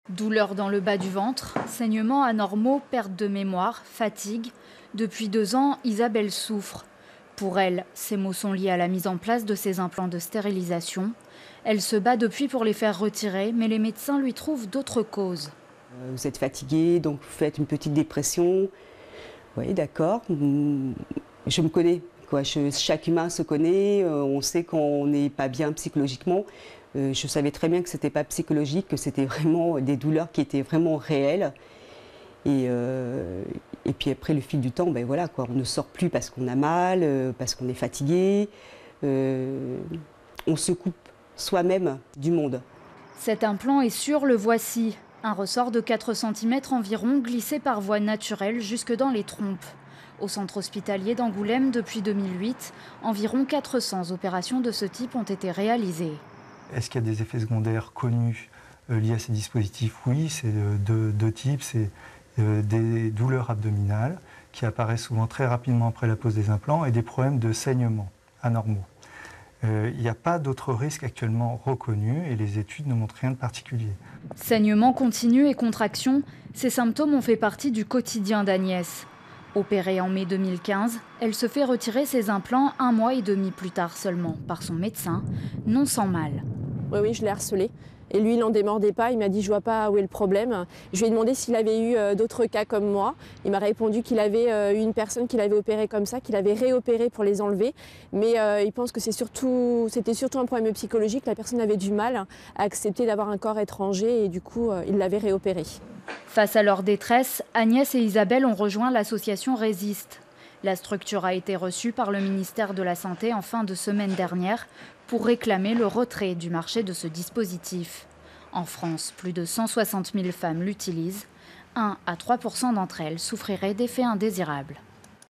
Douleurs dans le bas du ventre, saignements anormaux, perte de mémoire, fatigue. Depuis 2 ans, Isabelle souffre. Pour elle, ces maux sont liés à la mise en place de ces implants de stérilisation. Elle se bat depuis pour les faire retirer, mais les médecins lui trouvent d'autres causes. Vous êtes fatigué, donc vous faites une petite dépression. Oui, d'accord. Je me connais, quoi. Chaque humain se connaît, on sait qu'on n'est pas bien psychologiquement. Je savais très bien que ce n'était pas psychologique, que c'était vraiment des douleurs qui étaient vraiment réelles. Et puis après, le fil du temps, ben voilà, quoi, on ne sort plus parce qu'on a mal, parce qu'on est fatigué. On se coupe soi-même du monde. Cet implant est sûr, le voici. Un ressort de 4 cm environ glissé par voie naturelle jusque dans les trompes. Au centre hospitalier d'Angoulême, depuis 2008, environ 400 opérations de ce type ont été réalisées. Est-ce qu'il y a des effets secondaires connus liés à ces dispositifs? Oui, c'est de deux types. C'est des douleurs abdominales qui apparaissent souvent très rapidement après la pose des implants et des problèmes de saignement anormaux. Il n'y a pas d'autres risques actuellement reconnus et les études ne montrent rien de particulier. Saignement continu et contraction, ces symptômes ont fait partie du quotidien d'Agnès. Opérée en mai 2015, elle se fait retirer ses implants 1 mois et demi plus tard seulement par son médecin, non sans mal. Oui, je l'ai harcelé. Et lui, il n'en démordait pas. Il m'a dit, je vois pas où est le problème. Je lui ai demandé s'il avait eu d'autres cas comme moi. Il m'a répondu qu'il avait eu une personne qui l'avait opéré comme ça, qu'il avait réopéré pour les enlever. Mais il pense que c'était surtout un problème psychologique. La personne avait du mal à accepter d'avoir un corps étranger et du coup, il l'avait réopéré. Face à leur détresse, Agnès et Isabelle ont rejoint l'association Résiste. La structure a été reçue par le ministère de la Santé en fin de semaine dernière pour réclamer le retrait du marché de ce dispositif. En France, plus de 160 000 femmes l'utilisent. 1 à 3 % d'entre elles souffriraient d'effets indésirables.